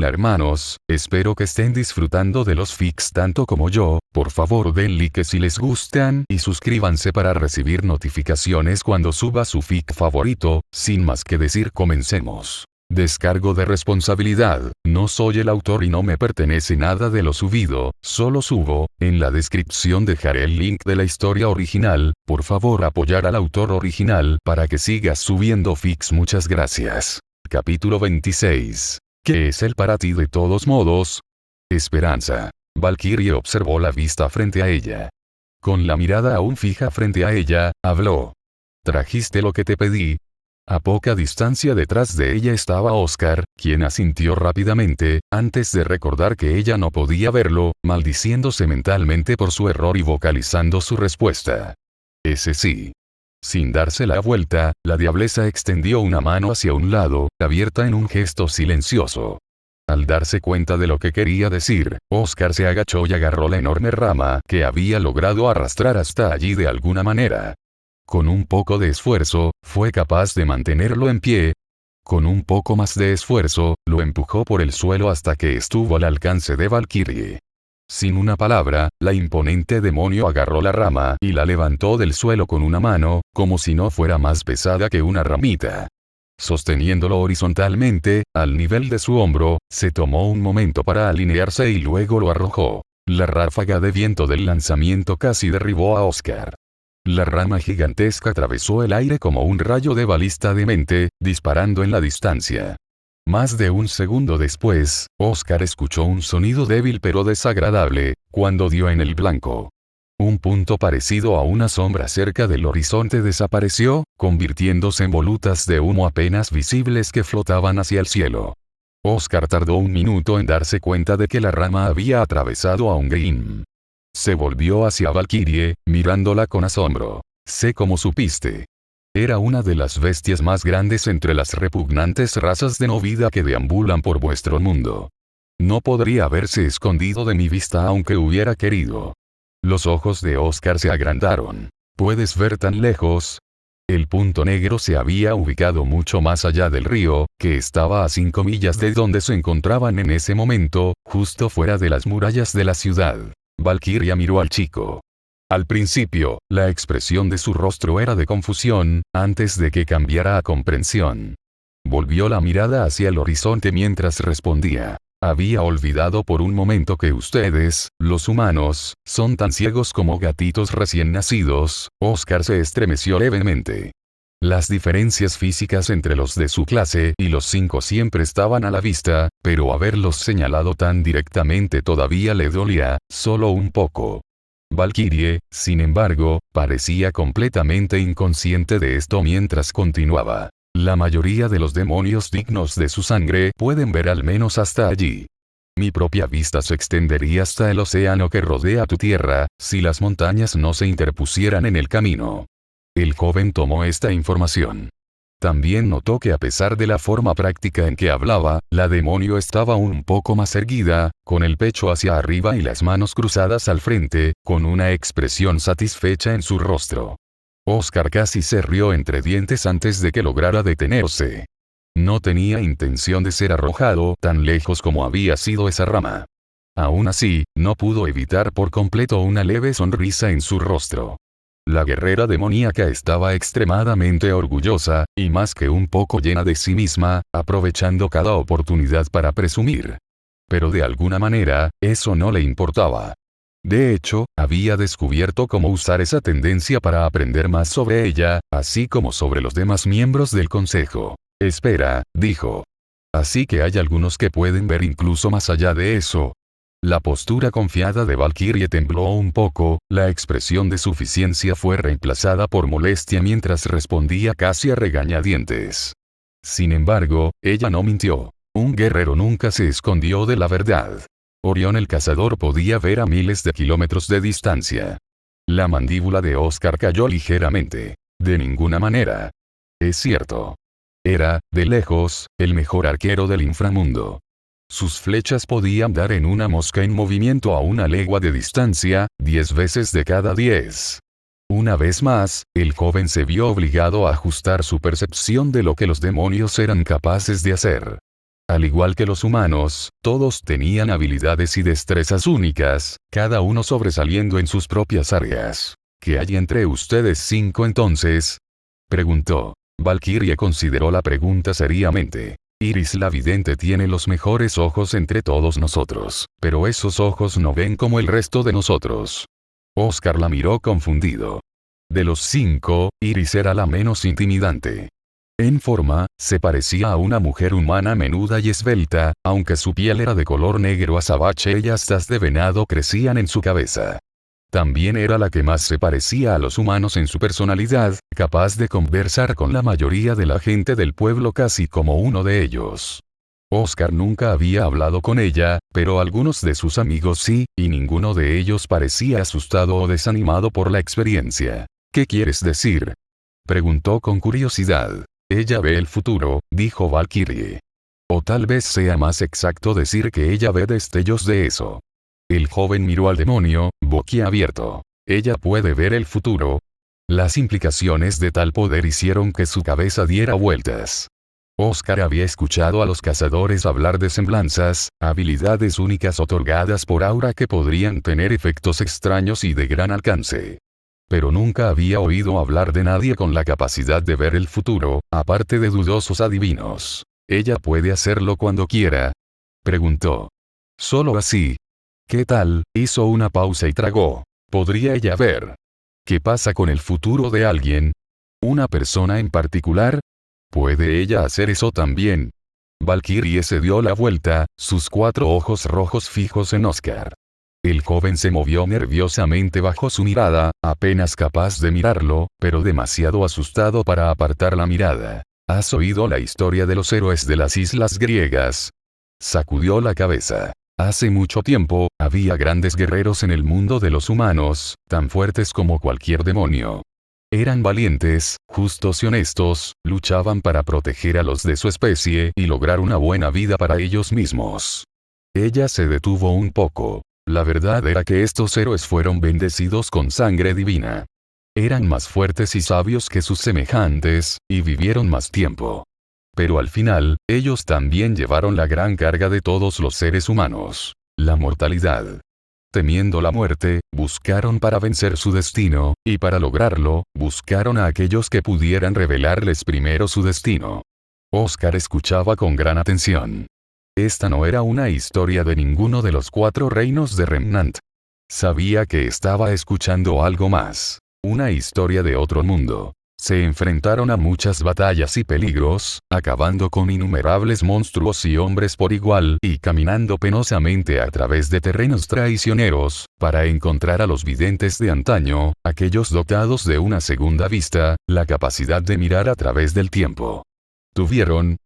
Hola hermanos, espero que estén disfrutando de los fics tanto como yo. Por favor den like si les gustan y suscríbanse para recibir notificaciones cuando suba su fic favorito. Sin más que decir, comencemos. Descargo de responsabilidad, no soy el autor y no me pertenece nada de lo subido, solo subo. En la descripción dejaré el link de la historia original. Por favor apoyar al autor original para que siga subiendo fics. Muchas gracias. Capítulo 26. ¿Qué es él para ti de todos modos? Esperanza. Valkyrie observó la vista frente a ella. Con la mirada aún fija frente a ella, habló. ¿Trajiste lo que te pedí? A poca distancia detrás de ella estaba Oscar, quien asintió rápidamente, antes de recordar que ella no podía verlo, maldiciéndose mentalmente por su error y vocalizando su respuesta. Ese sí. Sin darse la vuelta, la diableza extendió una mano hacia un lado, abierta en un gesto silencioso. Al darse cuenta de lo que quería decir, Oscar se agachó y agarró la enorme rama que había logrado arrastrar hasta allí de alguna manera. Con un poco de esfuerzo, fue capaz de mantenerlo en pie. Con un poco más de esfuerzo, lo empujó por el suelo hasta que estuvo al alcance de Valkyrie. Sin una palabra, la imponente demonio agarró la rama y la levantó del suelo con una mano, como si no fuera más pesada que una ramita. Sosteniéndolo horizontalmente, al nivel de su hombro, se tomó un momento para alinearse y luego lo arrojó. La ráfaga de viento del lanzamiento casi derribó a Oscar. La rama gigantesca atravesó el aire como un rayo de balista de mente, disparando en la distancia. Más de un segundo después, Oscar escuchó un sonido débil pero desagradable, cuando dio en el blanco. Un punto parecido a una sombra cerca del horizonte desapareció, convirtiéndose en volutas de humo apenas visibles que flotaban hacia el cielo. Oscar tardó un minuto en darse cuenta de que la rama había atravesado a un Ungrim. Se volvió hacia Valkyrie, mirándola con asombro. Sé cómo supiste. Era una de las bestias más grandes entre las repugnantes razas de no vida que deambulan por vuestro mundo. No podría haberse escondido de mi vista aunque hubiera querido. Los ojos de Oscar se agrandaron. ¿Puedes ver tan lejos? El punto negro se había ubicado mucho más allá del río, que estaba a 5 millas de donde se encontraban en ese momento, justo fuera de las murallas de la ciudad. Valkyria miró al chico. Al principio, la expresión de su rostro era de confusión, antes de que cambiara a comprensión. Volvió la mirada hacia el horizonte mientras respondía. Había olvidado por un momento que ustedes, los humanos, son tan ciegos como gatitos recién nacidos. Oscar se estremeció levemente. Las diferencias físicas entre los de su clase y los 5 siempre estaban a la vista, pero haberlos señalado tan directamente todavía le dolía, solo un poco. Valkyrie, sin embargo, parecía completamente inconsciente de esto mientras continuaba. La mayoría de los demonios dignos de su sangre pueden ver al menos hasta allí. Mi propia vista se extendería hasta el océano que rodea tu tierra, si las montañas no se interpusieran en el camino. El joven tomó esta información. También notó que a pesar de la forma práctica en que hablaba, la demonio estaba un poco más erguida, con el pecho hacia arriba y las manos cruzadas al frente, con una expresión satisfecha en su rostro. Oscar casi se rió entre dientes antes de que lograra detenerse. No tenía intención de ser arrojado tan lejos como había sido esa rama. Aún así, no pudo evitar por completo una leve sonrisa en su rostro. La guerrera demoníaca estaba extremadamente orgullosa, y más que un poco llena de sí misma, aprovechando cada oportunidad para presumir. Pero de alguna manera, eso no le importaba. De hecho, había descubierto cómo usar esa tendencia para aprender más sobre ella, así como sobre los demás miembros del consejo. Espera, dijo. Así que hay algunos que pueden ver incluso más allá de eso. La postura confiada de Valkyrie tembló un poco, la expresión de suficiencia fue reemplazada por molestia mientras respondía casi a regañadientes. Sin embargo, ella no mintió. Un guerrero nunca se escondió de la verdad. Orión el cazador podía ver a miles de kilómetros de distancia. La mandíbula de Oscar cayó ligeramente. De ninguna manera. Es cierto. Era, de lejos, el mejor arquero del inframundo. Sus flechas podían dar en una mosca en movimiento a 1 legua de distancia, 10 veces de cada 10. Una vez más, el joven se vio obligado a ajustar su percepción de lo que los demonios eran capaces de hacer. Al igual que los humanos, todos tenían habilidades y destrezas únicas, cada uno sobresaliendo en sus propias áreas. ¿Qué hay entre ustedes 5 entonces? Preguntó. Valkyrie consideró la pregunta seriamente. Iris la vidente tiene los mejores ojos entre todos nosotros, pero esos ojos no ven como el resto de nosotros. Oscar la miró confundido. De los 5, Iris era la menos intimidante. En forma, se parecía a una mujer humana menuda y esbelta, aunque su piel era de color negro azabache y astas de venado crecían en su cabeza. También era la que más se parecía a los humanos en su personalidad, capaz de conversar con la mayoría de la gente del pueblo casi como uno de ellos. Oscar nunca había hablado con ella, pero algunos de sus amigos sí, y ninguno de ellos parecía asustado o desanimado por la experiencia. ¿Qué quieres decir? Preguntó con curiosidad. Ella ve el futuro, dijo Valkyrie. O tal vez sea más exacto decir que ella ve destellos de eso. El joven miró al demonio, boquiabierto. ¿Ella puede ver el futuro? Las implicaciones de tal poder hicieron que su cabeza diera vueltas. Oscar había escuchado a los cazadores hablar de semblanzas, habilidades únicas otorgadas por aura que podrían tener efectos extraños y de gran alcance. Pero nunca había oído hablar de nadie con la capacidad de ver el futuro, aparte de dudosos adivinos. ¿Ella puede hacerlo cuando quiera? Preguntó. Solo así. ¿Qué tal? Hizo una pausa y tragó. ¿Podría ella ver? ¿Qué pasa con el futuro de alguien? ¿Una persona en particular? ¿Puede ella hacer eso también? Valkyrie se dio la vuelta, sus 4 ojos rojos fijos en Oscar. El joven se movió nerviosamente bajo su mirada, apenas capaz de mirarlo, pero demasiado asustado para apartar la mirada. ¿Has oído la historia de los héroes de las islas griegas? Sacudió la cabeza. Hace mucho tiempo, había grandes guerreros en el mundo de los humanos, tan fuertes como cualquier demonio. Eran valientes, justos y honestos, luchaban para proteger a los de su especie y lograr una buena vida para ellos mismos. Ella se detuvo un poco. La verdad era que estos héroes fueron bendecidos con sangre divina. Eran más fuertes y sabios que sus semejantes, y vivieron más tiempo. Pero al final, ellos también llevaron la gran carga de todos los seres humanos, la mortalidad. Temiendo la muerte, buscaron para vencer su destino, y para lograrlo, buscaron a aquellos que pudieran revelarles primero su destino. Oscar escuchaba con gran atención. Esta no era una historia de ninguno de los 4 reinos de Remnant. Sabía que estaba escuchando algo más. Una historia de otro mundo. Se enfrentaron a muchas batallas y peligros, acabando con innumerables monstruos y hombres por igual y caminando penosamente a través de terrenos traicioneros, para encontrar a los videntes de antaño, aquellos dotados de una segunda vista, la capacidad de mirar a través del tiempo. Tuvieron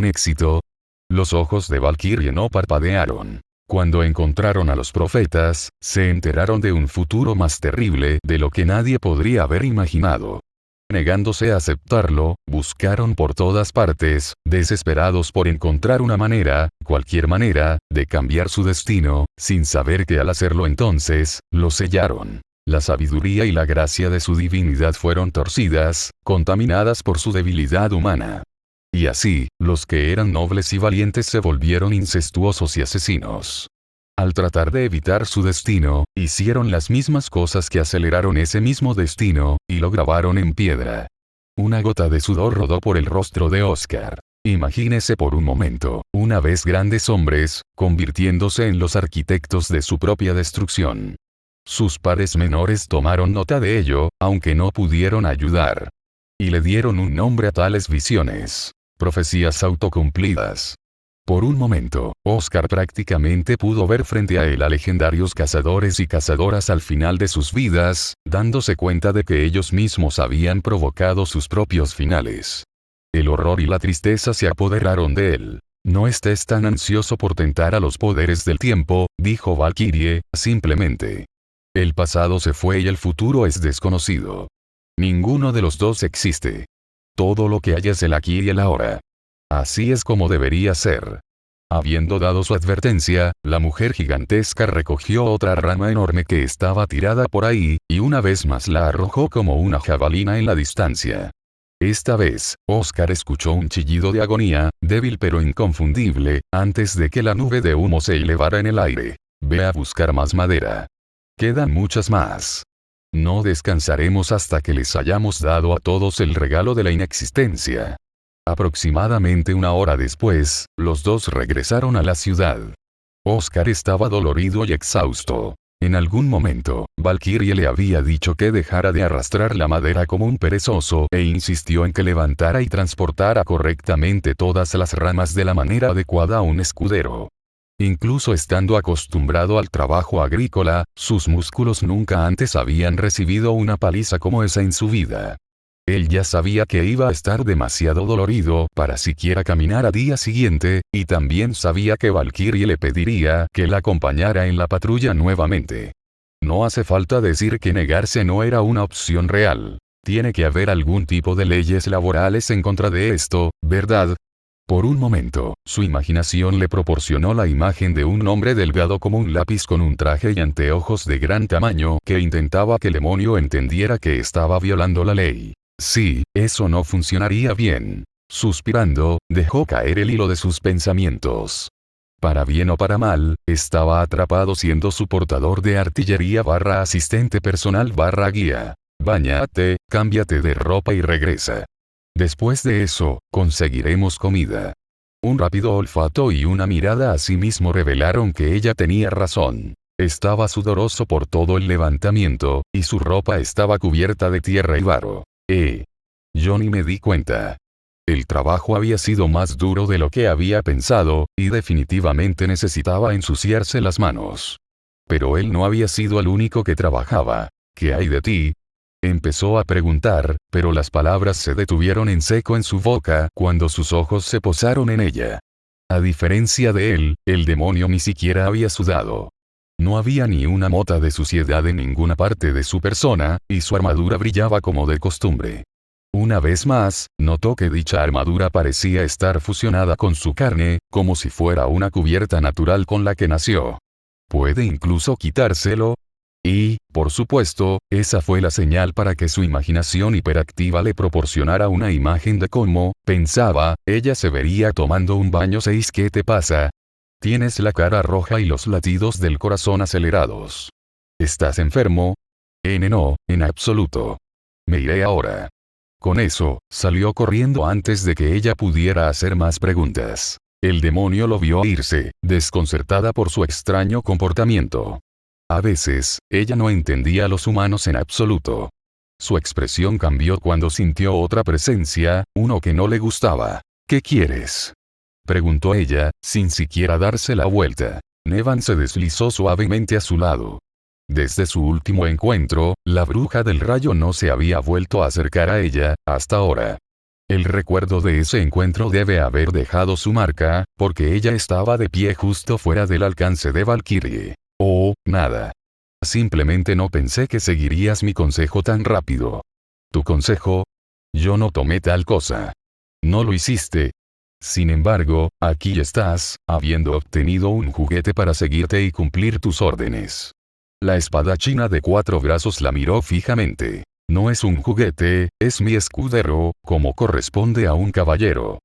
éxito. Los ojos de Valkyrie no parpadearon. Cuando encontraron a los profetas, se enteraron de un futuro más terrible de lo que nadie podría haber imaginado. Negándose a aceptarlo, buscaron por todas partes, desesperados por encontrar una manera, cualquier manera, de cambiar su destino, sin saber que al hacerlo entonces, lo sellaron. La sabiduría y la gracia de su divinidad fueron torcidas, contaminadas por su debilidad humana. Y así, los que eran nobles y valientes se volvieron incestuosos y asesinos. Al tratar de evitar su destino, hicieron las mismas cosas que aceleraron ese mismo destino, y lo grabaron en piedra. Una gota de sudor rodó por el rostro de Oscar. Imagínese por un momento, una vez grandes hombres, convirtiéndose en los arquitectos de su propia destrucción. Sus pares menores tomaron nota de ello, aunque no pudieron ayudar. Y le dieron un nombre a tales visiones. Profecías autocumplidas. Por un momento, Oscar prácticamente pudo ver frente a él a legendarios cazadores y cazadoras al final de sus vidas, dándose cuenta de que ellos mismos habían provocado sus propios finales. El horror y la tristeza se apoderaron de él. No estés tan ansioso por tentar a los poderes del tiempo, dijo Valkyrie, simplemente. El pasado se fue y el futuro es desconocido. Ninguno de los dos existe. Todo lo que hay es el aquí y el ahora. Así es como debería ser. Habiendo dado su advertencia, la mujer gigantesca recogió otra rama enorme que estaba tirada por ahí, y una vez más la arrojó como una jabalina en la distancia. Esta vez, Oscar escuchó un chillido de agonía, débil pero inconfundible, antes de que la nube de humo se elevara en el aire. Ve a buscar más madera. Quedan muchas más. No descansaremos hasta que les hayamos dado a todos el regalo de la inexistencia. Aproximadamente una hora después, los dos regresaron a la ciudad. Oscar estaba dolorido y exhausto. En algún momento, Valkyrie le había dicho que dejara de arrastrar la madera como un perezoso e insistió en que levantara y transportara correctamente todas las ramas de la manera adecuada a un escudero. Incluso estando acostumbrado al trabajo agrícola, sus músculos nunca antes habían recibido una paliza como esa en su vida. Él ya sabía que iba a estar demasiado dolorido para siquiera caminar al día siguiente, y también sabía que Valkyrie le pediría que la acompañara en la patrulla nuevamente. No hace falta decir que negarse no era una opción real. Tiene que haber algún tipo de leyes laborales en contra de esto, ¿verdad? Por un momento, su imaginación le proporcionó la imagen de un hombre delgado como un lápiz con un traje y anteojos de gran tamaño que intentaba que el demonio entendiera que estaba violando la ley. Sí, eso no funcionaría bien. Suspirando, dejó caer el hilo de sus pensamientos. Para bien o para mal, estaba atrapado siendo su portador de artillería / asistente personal / guía. Báñate, cámbiate de ropa y regresa. Después de eso, conseguiremos comida. Un rápido olfato y una mirada a sí mismo revelaron que ella tenía razón. Estaba sudoroso por todo el levantamiento, y su ropa estaba cubierta de tierra y barro. Yo ni me di cuenta. El trabajo había sido más duro de lo que había pensado, y definitivamente necesitaba ensuciarse las manos. Pero él no había sido el único que trabajaba. ¿Qué hay de ti? Empezó a preguntar, pero las palabras se detuvieron en seco en su boca cuando sus ojos se posaron en ella. A diferencia de él, el demonio ni siquiera había sudado. No había ni una mota de suciedad en ninguna parte de su persona, y su armadura brillaba como de costumbre. Una vez más, notó que dicha armadura parecía estar fusionada con su carne, como si fuera una cubierta natural con la que nació. ¿Puede incluso quitárselo? Y, por supuesto, esa fue la señal para que su imaginación hiperactiva le proporcionara una imagen de cómo, pensaba, ella se vería tomando un baño. ¿Qué te pasa? Tienes la cara roja y los latidos del corazón acelerados. ¿Estás enfermo? No, en absoluto. Me iré ahora. Con eso, salió corriendo antes de que ella pudiera hacer más preguntas. El demonio lo vio irse, desconcertada por su extraño comportamiento. A veces, ella no entendía a los humanos en absoluto. Su expresión cambió cuando sintió otra presencia, uno que no le gustaba. ¿Qué quieres?, preguntó ella, sin siquiera darse la vuelta. Nevan se deslizó suavemente a su lado. Desde su último encuentro, la bruja del rayo no se había vuelto a acercar a ella, hasta ahora. El recuerdo de ese encuentro debe haber dejado su marca, porque ella estaba de pie justo fuera del alcance de Valkyrie. Oh, nada. Simplemente no pensé que seguirías mi consejo tan rápido. ¿Tu consejo? Yo no tomé tal cosa. No lo hiciste. Sin embargo, aquí estás, habiendo obtenido un juguete para seguirte y cumplir tus órdenes. La espadachina de 4 brazos la miró fijamente. No es un juguete, es mi escudero, como corresponde a un caballero.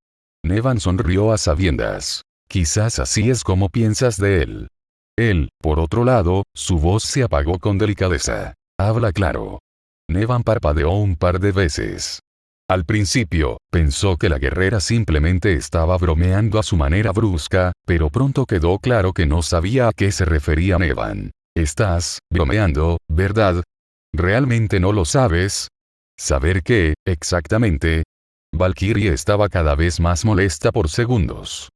Nevan sonrió a sabiendas. Quizás así es como piensas de él. Él, por otro lado, su voz se apagó con delicadeza. Habla claro. Nevan parpadeó un par de veces. Al principio, pensó que la guerrera simplemente estaba bromeando a su manera brusca, pero pronto quedó claro que no sabía a qué se refería Nevan. Estás bromeando, ¿verdad? ¿Realmente no lo sabes? ¿Saber qué, exactamente? Valkyrie estaba cada vez más molesta por segundos.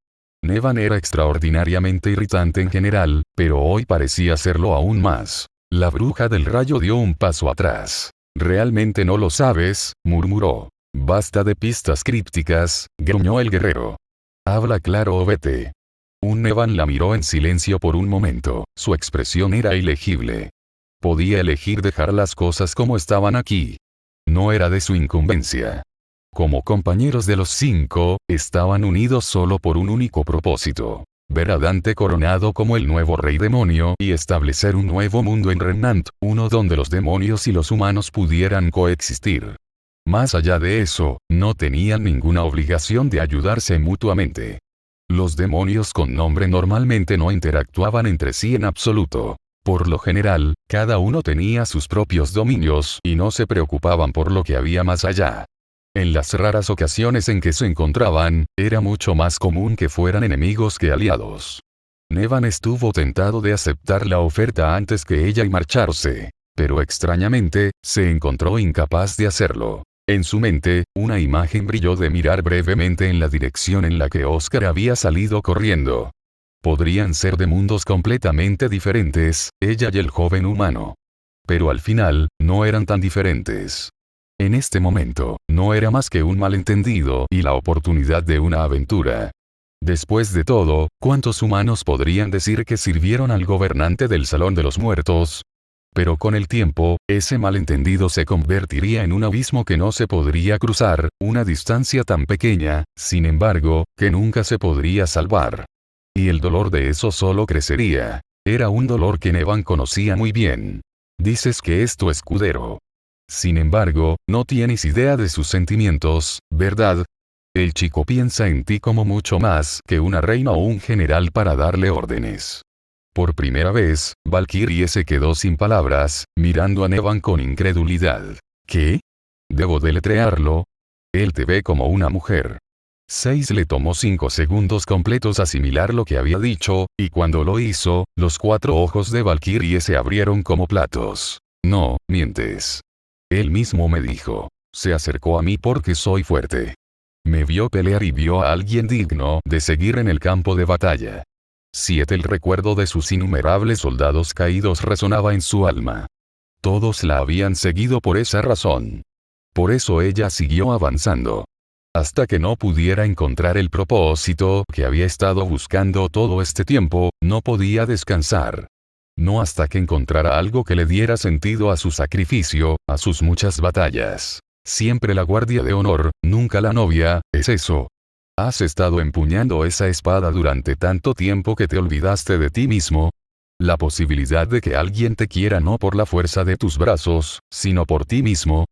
Nevan era extraordinariamente irritante en general, pero hoy parecía serlo aún más. La bruja del rayo dio un paso atrás. ¿Realmente no lo sabes?, murmuró. Basta de pistas crípticas, gruñó el guerrero. Habla claro o vete. Nevan la miró en silencio por un momento, su expresión era ilegible. Podía elegir dejar las cosas como estaban aquí. No era de su incumbencia. Como compañeros de los 5, estaban unidos solo por un único propósito. Ver a Dante coronado como el nuevo rey demonio y establecer un nuevo mundo en Remnant, uno donde los demonios y los humanos pudieran coexistir. Más allá de eso, no tenían ninguna obligación de ayudarse mutuamente. Los demonios con nombre normalmente no interactuaban entre sí en absoluto. Por lo general, cada uno tenía sus propios dominios y no se preocupaban por lo que había más allá. En las raras ocasiones en que se encontraban, era mucho más común que fueran enemigos que aliados. Nevan estuvo tentado de aceptar la oferta antes que ella y marcharse, pero extrañamente, se encontró incapaz de hacerlo. En su mente, una imagen brilló de mirar brevemente en la dirección en la que Oscar había salido corriendo. Podrían ser de mundos completamente diferentes, ella y el joven humano. Pero al final, no eran tan diferentes. En este momento, no era más que un malentendido y la oportunidad de una aventura. Después de todo, ¿cuántos humanos podrían decir que sirvieron al gobernante del Salón de los Muertos? Pero con el tiempo, ese malentendido se convertiría en un abismo que no se podría cruzar, una distancia tan pequeña, sin embargo, que nunca se podría salvar. Y el dolor de eso solo crecería. Era un dolor que Nevan conocía muy bien. Dices que es tu escudero. Sin embargo, no tienes idea de sus sentimientos, ¿verdad? El chico piensa en ti como mucho más que una reina o un general para darle órdenes. Por primera vez, Valkyrie se quedó sin palabras, mirando a Nevan con incredulidad. ¿Qué? ¿Debo deletrearlo? Él te ve como una mujer. 6 le tomó 5 segundos completos asimilar lo que había dicho, y cuando lo hizo, los 4 ojos de Valkyrie se abrieron como platos. No, mientes. Él mismo me dijo. Se acercó a mí porque soy fuerte. Me vio pelear y vio a alguien digno de seguir en el campo de batalla. 7 El recuerdo de sus innumerables soldados caídos resonaba en su alma. Todos la habían seguido por esa razón. Por eso ella siguió avanzando. Hasta que no pudiera encontrar el propósito que había estado buscando todo este tiempo, no podía descansar. No hasta que encontrara algo que le diera sentido a su sacrificio, a sus muchas batallas. Siempre la guardia de honor, nunca la novia, ¿es eso? ¿Has estado empuñando esa espada durante tanto tiempo que te olvidaste de ti mismo? La posibilidad de que alguien te quiera no por la fuerza de tus brazos, sino por ti mismo.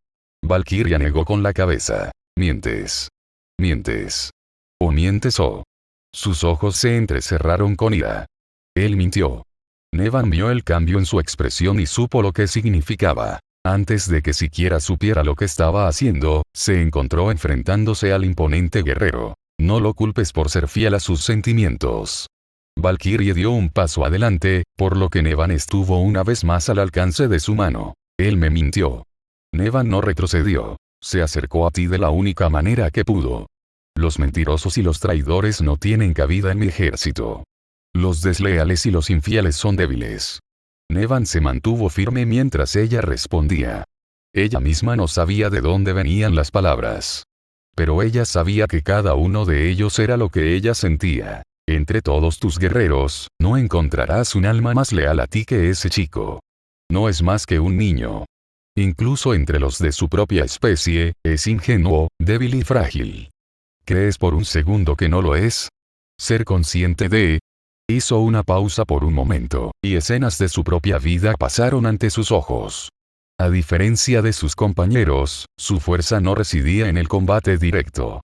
Valkyria negó con la cabeza. Mientes. Mientes. O mientes o. Sus ojos se entrecerraron con ira. Él mintió. Nevan vio el cambio en su expresión y supo lo que significaba. Antes de que siquiera supiera lo que estaba haciendo, se encontró enfrentándose al imponente guerrero. No lo culpes por ser fiel a sus sentimientos. Valkyrie dio un paso adelante, por lo que Nevan estuvo una vez más al alcance de su mano. Él me mintió. Nevan no retrocedió. Se acercó a ti de la única manera que pudo. Los mentirosos y los traidores no tienen cabida en mi ejército. Los desleales y los infieles son débiles. Nevan se mantuvo firme mientras ella respondía. Ella misma no sabía de dónde venían las palabras. Pero ella sabía que cada uno de ellos era lo que ella sentía. Entre todos tus guerreros, no encontrarás un alma más leal a ti que ese chico. No es más que un niño. Incluso entre los de su propia especie, es ingenuo, débil y frágil. ¿Crees por un segundo que no lo es? Ser consciente de... Hizo una pausa por un momento, y escenas de su propia vida pasaron ante sus ojos. A diferencia de sus compañeros, su fuerza no residía en el combate directo.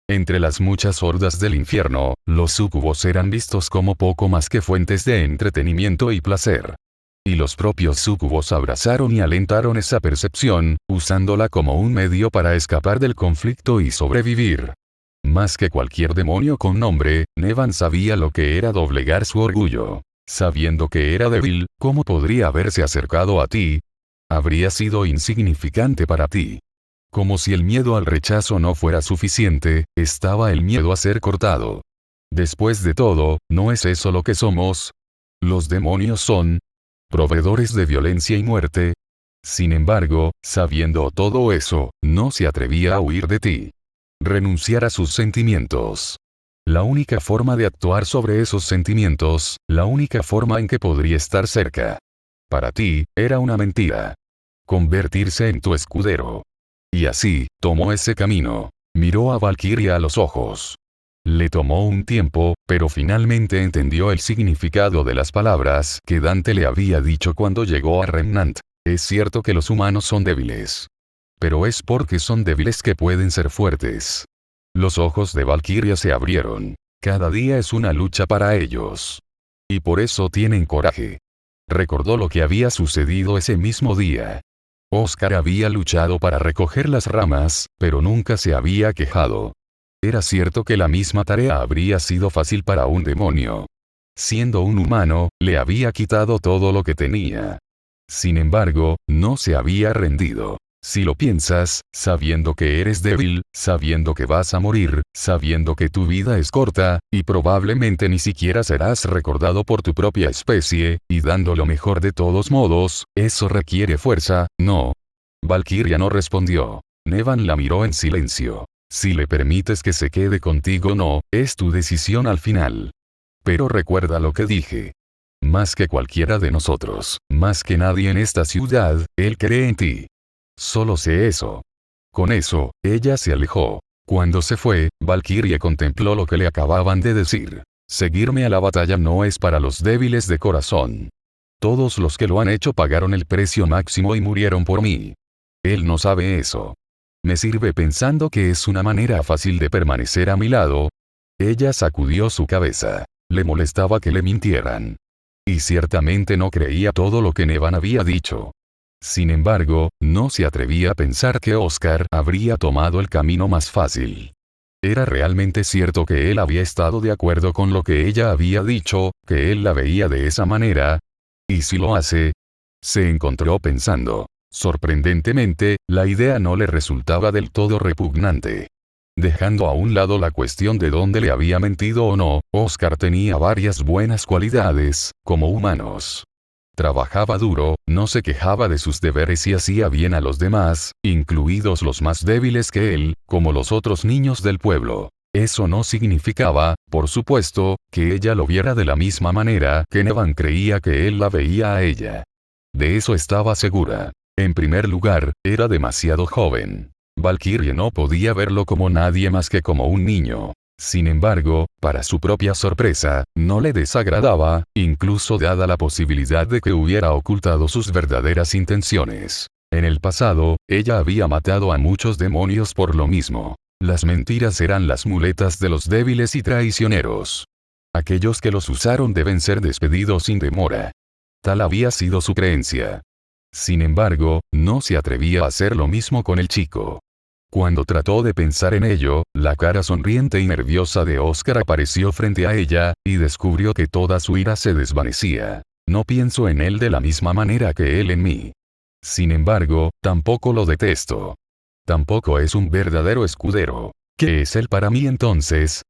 Entre las muchas hordas del infierno, los súcubos eran vistos como poco más que fuentes de entretenimiento y placer. Y los propios súcubos abrazaron y alentaron esa percepción, usándola como un medio para escapar del conflicto y sobrevivir. Más que cualquier demonio con nombre, Nevan sabía lo que era doblegar su orgullo. Sabiendo que era débil, ¿cómo podría haberse acercado a ti? Habría sido insignificante para ti. Como si el miedo al rechazo no fuera suficiente, estaba el miedo a ser cortado. Después de todo, ¿no es eso lo que somos? Los demonios son proveedores de violencia y muerte. Sin embargo, sabiendo todo eso, no se atrevía a huir de ti. Renunciar a sus sentimientos. La única forma de actuar sobre esos sentimientos, la única forma en que podría estar cerca. Para ti, era una mentira. Convertirse en tu escudero. Y así, tomó ese camino. Miró a Valkyrie a los ojos. Le tomó un tiempo, pero finalmente entendió el significado de las palabras que Dante le había dicho cuando llegó a Remnant. Es cierto que los humanos son débiles. Pero es porque son débiles que pueden ser fuertes. Los ojos de Valkyria se abrieron. Cada día es una lucha para ellos. Y por eso tienen coraje. Recordó lo que había sucedido ese mismo día. Oscar había luchado para recoger las ramas, pero nunca se había quejado. Era cierto que la misma tarea habría sido fácil para un demonio. Siendo un humano, le había quitado todo lo que tenía. Sin embargo, no se había rendido. Si lo piensas, sabiendo que eres débil, sabiendo que vas a morir, sabiendo que tu vida es corta, y probablemente ni siquiera serás recordado por tu propia especie, y dando lo mejor de todos modos, eso requiere fuerza, ¿no? Valkyria no respondió. Nevan la miró en silencio. Si le permites que se quede contigo no, es tu decisión al final. Pero recuerda lo que dije. Más que cualquiera de nosotros, más que nadie en esta ciudad, él cree en ti. Solo sé eso. Con eso, ella se alejó. Cuando se fue, Valkyria contempló lo que le acababan de decir. Seguirme a la batalla no es para los débiles de corazón. Todos los que lo han hecho pagaron el precio máximo y murieron por mí. Él no sabe eso. Me sirve pensando que es una manera fácil de permanecer a mi lado. Ella sacudió su cabeza. Le molestaba que le mintieran. Y ciertamente no creía todo lo que Nevan había dicho. Sin embargo, no se atrevía a pensar que Oscar habría tomado el camino más fácil. Era realmente cierto que él había estado de acuerdo con lo que ella había dicho, que él la veía de esa manera. ¿Y si lo hace? Se encontró pensando. Sorprendentemente, la idea no le resultaba del todo repugnante. Dejando a un lado la cuestión de dónde le había mentido o no, Oscar tenía varias buenas cualidades, como humanos. Trabajaba duro, no se quejaba de sus deberes y hacía bien a los demás, incluidos los más débiles que él, como los otros niños del pueblo. Eso no significaba, por supuesto, que ella lo viera de la misma manera que Nevan creía que él la veía a ella. De eso estaba segura. En primer lugar, era demasiado joven. Valkyria no podía verlo como nadie más que como un niño. Sin embargo, para su propia sorpresa, no le desagradaba, incluso dada la posibilidad de que hubiera ocultado sus verdaderas intenciones. En el pasado, ella había matado a muchos demonios por lo mismo. Las mentiras eran las muletas de los débiles y traicioneros. Aquellos que los usaron deben ser despedidos sin demora. Tal había sido su creencia. Sin embargo, no se atrevía a hacer lo mismo con el chico. Cuando trató de pensar en ello, la cara sonriente y nerviosa de Oscar apareció frente a ella, y descubrió que toda su ira se desvanecía. No pienso en él de la misma manera que él en mí. Sin embargo, tampoco lo detesto. Tampoco es un verdadero escudero. ¿Qué es él para mí entonces?